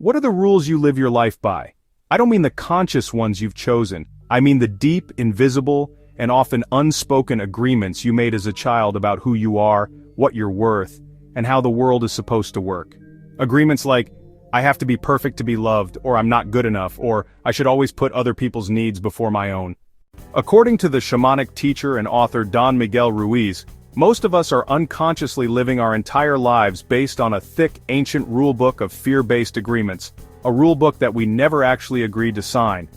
What are the rules you live your life by? I don't mean the conscious ones you've chosen. I mean the deep, invisible, and often unspoken agreements you made as a child about who you are, what you're worth, and how the world is supposed to work. Agreements like, I have to be perfect to be loved, or I'm not good enough, or I should always put other people's needs before my own. According to the shamanic teacher and author Don Miguel Ruiz, most of us are unconsciously living our entire lives based on a thick, ancient rulebook of fear-based agreements, a rulebook that we never actually agreed to sign.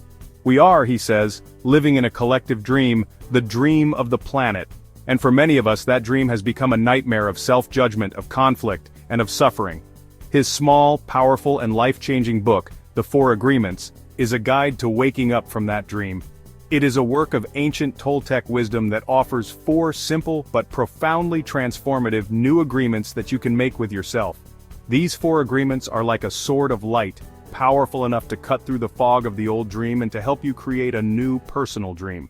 We are, he says, living in a collective dream, the dream of the planet. And for many of us that dream has become a nightmare of self-judgment, of conflict, and of suffering. His small, powerful, and life-changing book, The 4 Agreements, is a guide to waking up from that dream. It is a work of ancient Toltec wisdom that offers 4 simple but profoundly transformative new agreements that you can make with yourself. These 4 agreements are like a sword of light, powerful enough to cut through the fog of the old dream and to help you create a new personal dream.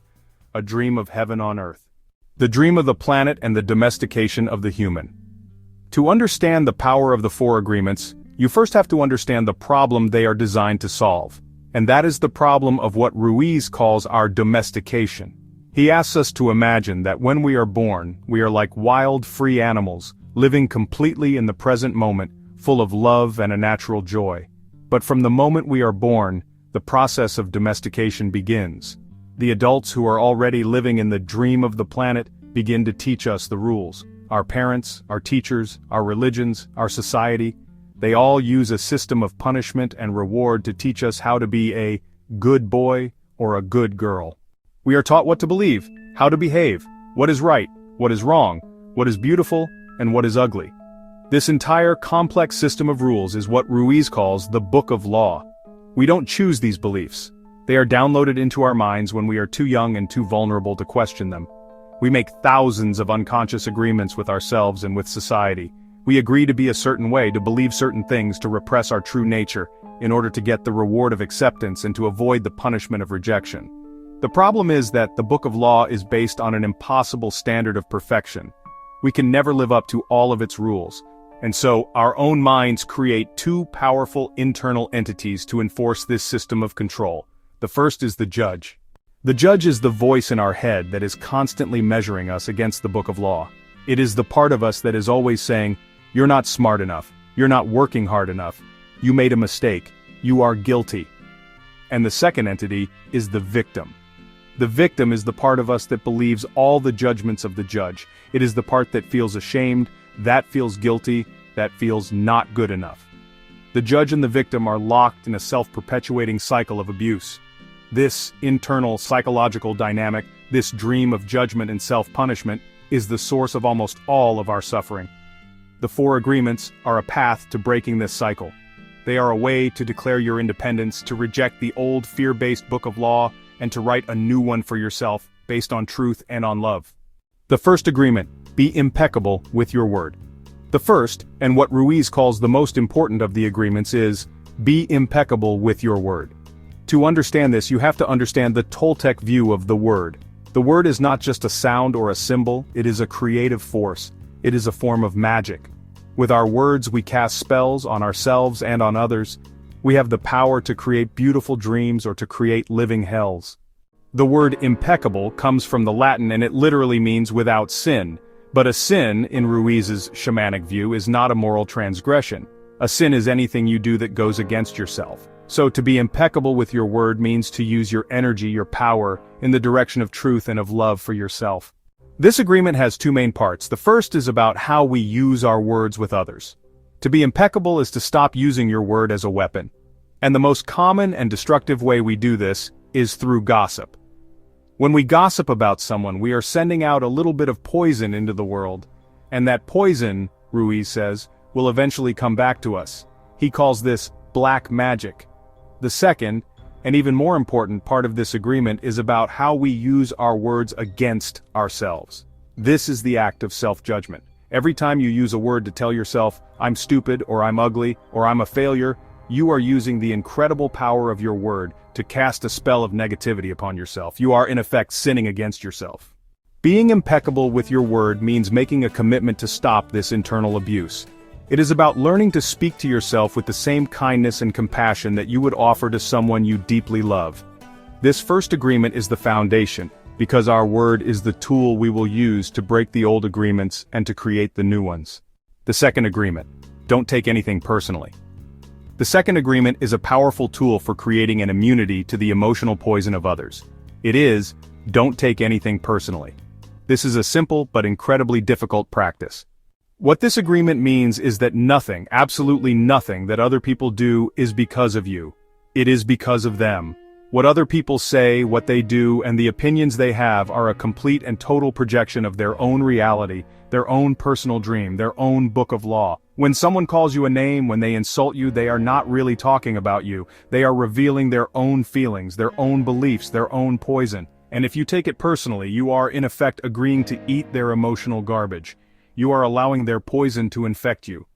A dream of heaven on earth. The dream of the planet and the domestication of the human. To understand the power of the 4 agreements, you first have to understand the problem they are designed to solve. And that is the problem of what Ruiz calls our domestication. He asks us to imagine that when we are born, we are like wild, free animals, living completely in the present moment, full of love and a natural joy. But from the moment we are born, the process of domestication begins. The adults who are already living in the dream of the planet begin to teach us the rules. Our parents, our teachers, our religions, our society, they all use a system of punishment and reward to teach us how to be a good boy or a good girl. We are taught what to believe, how to behave, what is right, what is wrong, what is beautiful, and what is ugly. This entire complex system of rules is what Ruiz calls the Book of Law. We don't choose these beliefs. They are downloaded into our minds when we are too young and too vulnerable to question them. We make thousands of unconscious agreements with ourselves and with society. We agree to be a certain way, to believe certain things, to repress our true nature, in order to get the reward of acceptance and to avoid the punishment of rejection. The problem is that the Book of Law is based on an impossible standard of perfection. We can never live up to all of its rules. And so, our own minds create 2 powerful internal entities to enforce this system of control. The first is the judge. The judge is the voice in our head that is constantly measuring us against the Book of Law. It is the part of us that is always saying, you're not smart enough, you're not working hard enough, you made a mistake, you are guilty. And the second entity is the victim. The victim is the part of us that believes all the judgments of the judge. It is the part that feels ashamed, that feels guilty, that feels not good enough. The judge and the victim are locked in a self-perpetuating cycle of abuse. This internal psychological dynamic, this dream of judgment and self-punishment, is the source of almost all of our suffering. The 4 agreements are a path to breaking this cycle. They are a way to declare your independence, to reject the old fear-based Book of Law, and to write a new one for yourself, based on truth and on love. The first agreement: be impeccable with your word. The first, and what Ruiz calls the most important of the agreements, is, be impeccable with your word. To understand this, you have to understand the Toltec view of the word. The word is not just a sound or a symbol, it is a creative force. It is a form of magic. With our words we cast spells on ourselves and on others. We have the power to create beautiful dreams or to create living hells. The word impeccable comes from the Latin and it literally means without sin. But a sin, in Ruiz's shamanic view, is not a moral transgression. A sin is anything you do that goes against yourself. So to be impeccable with your word means to use your energy, your power, in the direction of truth and of love for yourself. This agreement has 2 main parts. The first is about how we use our words with others. To be impeccable is to stop using your word as a weapon. And the most common and destructive way we do this is through gossip. When we gossip about someone, we are sending out a little bit of poison into the world. And that poison, Ruiz says, will eventually come back to us. He calls this black magic. The second, and even more important part of this agreement is about how we use our words against ourselves. This is the act of self-judgment. Every time you use a word to tell yourself, I'm stupid, or I'm ugly, or I'm a failure, you are using the incredible power of your word to cast a spell of negativity upon yourself. You are in effect sinning against yourself. Being impeccable with your word means making a commitment to stop this internal abuse. It is about learning to speak to yourself with the same kindness and compassion that you would offer to someone you deeply love. This first agreement is the foundation, because our word is the tool we will use to break the old agreements and to create the new ones. The second agreement: don't take anything personally. The second agreement is a powerful tool for creating an immunity to the emotional poison of others. It is, don't take anything personally. This is a simple but incredibly difficult practice. What this agreement means is that nothing, absolutely nothing that other people do is because of you. It is because of them. What other people say, what they do, and the opinions they have are a complete and total projection of their own reality, their own personal dream, their own book of law. When someone calls you a name, when they insult you, they are not really talking about you. They are revealing their own feelings, their own beliefs, their own poison. And if you take it personally, you are in effect agreeing to eat their emotional garbage. You are allowing their poison to infect you.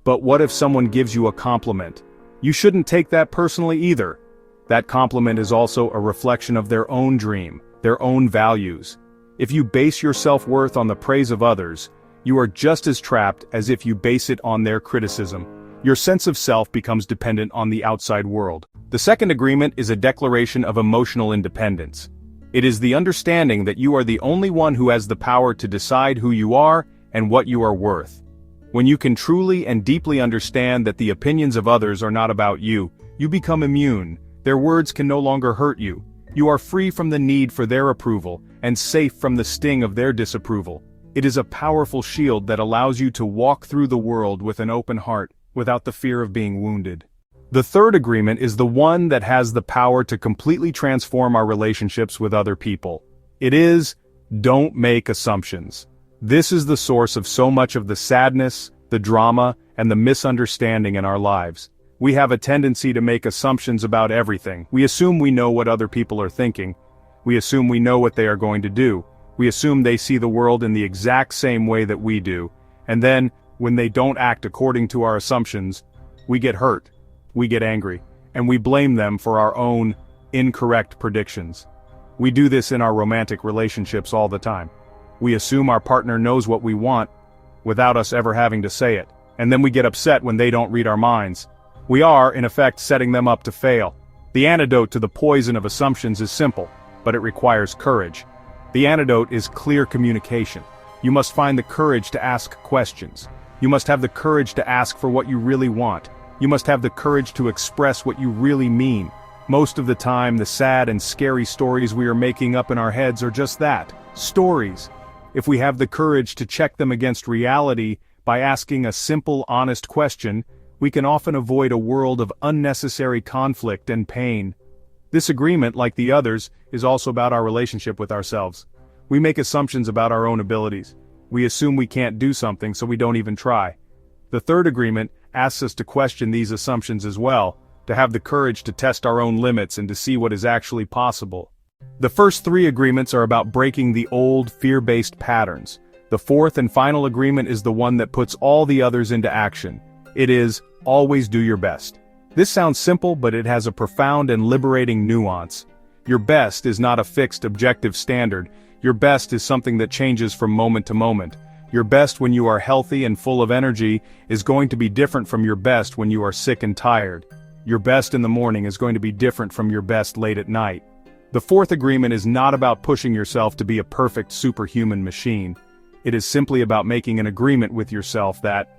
But what if someone gives you a compliment? You shouldn't take that personally either. That compliment is also a reflection of their own dream, their own values. If you base your self-worth on the praise of others, you are just as trapped as if you base it on their criticism. Your sense of self becomes dependent on the outside world. The second agreement is a declaration of emotional independence. It is the understanding that you are the only one who has the power to decide who you are and what you are worth. When you can truly and deeply understand that the opinions of others are not about you, you become immune. Their words can no longer hurt you. You are free from the need for their approval, and safe from the sting of their disapproval. It is a powerful shield that allows you to walk through the world with an open heart, without the fear of being wounded. The third agreement is the one that has the power to completely transform our relationships with other people. It is, don't make assumptions. This is the source of so much of the sadness, the drama, and the misunderstanding in our lives. We have a tendency to make assumptions about everything. We assume we know what other people are thinking. We assume we know what they are going to do. We assume they see the world in the exact same way that we do. And then, when they don't act according to our assumptions, we get hurt, we get angry, and we blame them for our own incorrect predictions. We do this in our romantic relationships all the time. We assume our partner knows what we want, without us ever having to say it, and then we get upset when they don't read our minds. We are, in effect, setting them up to fail. The antidote to the poison of assumptions is simple, but it requires courage. The antidote is clear communication. You must find the courage to ask questions. You must have the courage to ask for what you really want. You must have the courage to express what you really mean. Most of the time, the sad and scary stories we are making up in our heads are just that, stories. If we have the courage to check them against reality by asking a simple, honest question, we can often avoid a world of unnecessary conflict and pain. This agreement, like the others, is also about our relationship with ourselves. We make assumptions about our own abilities. We assume we can't do something, so we don't even try. The third agreement asks us to question these assumptions as well, to have the courage to test our own limits and to see what is actually possible. The first three agreements are about breaking the old, fear-based patterns. The fourth and final agreement is the one that puts all the others into action. It is, always do your best. This sounds simple, but it has a profound and liberating nuance. Your best is not a fixed, objective standard. Your best is something that changes from moment to moment. Your best when you are healthy and full of energy is going to be different from your best when you are sick and tired. Your best in the morning is going to be different from your best late at night. The fourth agreement is not about pushing yourself to be a perfect superhuman machine. It is simply about making an agreement with yourself that,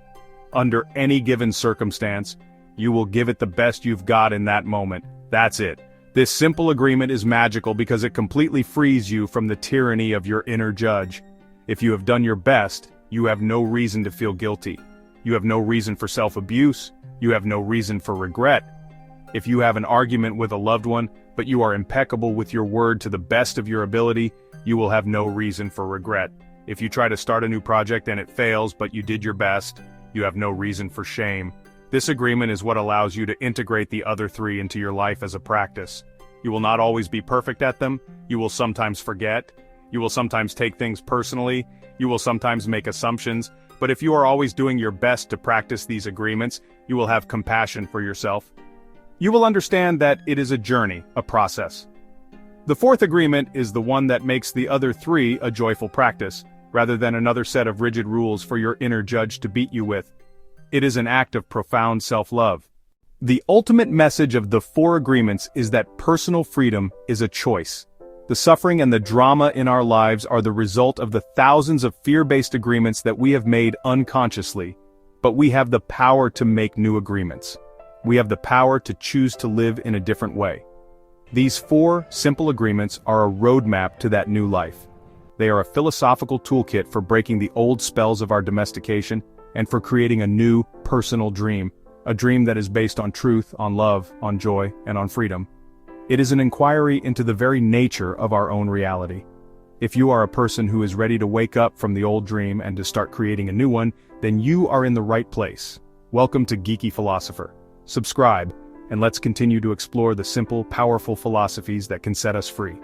under any given circumstance, you will give it the best you've got in that moment. That's it. This simple agreement is magical because it completely frees you from the tyranny of your inner judge. If you have done your best, you have no reason to feel guilty. You have no reason for self-abuse. You have no reason for regret. If you have an argument with a loved one, but you are impeccable with your word to the best of your ability, you will have no reason for regret. If you try to start a new project and it fails, but you did your best, you have no reason for shame. This agreement is what allows you to integrate the other three into your life as a practice. You will not always be perfect at them. You will sometimes forget. You will sometimes take things personally. You will sometimes make assumptions. But if you are always doing your best to practice these agreements, you will have compassion for yourself. You will understand that it is a journey, a process. The fourth agreement is the one that makes the other three a joyful practice, rather than another set of rigid rules for your inner judge to beat you with. It is an act of profound self-love. The ultimate message of the Four Agreements is that personal freedom is a choice. The suffering and the drama in our lives are the result of the thousands of fear-based agreements that we have made unconsciously, but we have the power to make new agreements. We have the power to choose to live in a different way. These four simple agreements are a roadmap to that new life. They are a philosophical toolkit for breaking the old spells of our domestication and for creating a new, personal dream, a dream that is based on truth, on love, on joy, and on freedom. It is an inquiry into the very nature of our own reality. If you are a person who is ready to wake up from the old dream and to start creating a new one, then you are in the right place. Welcome to Geeky Philosopher. Subscribe, and let's continue to explore the simple, powerful philosophies that can set us free.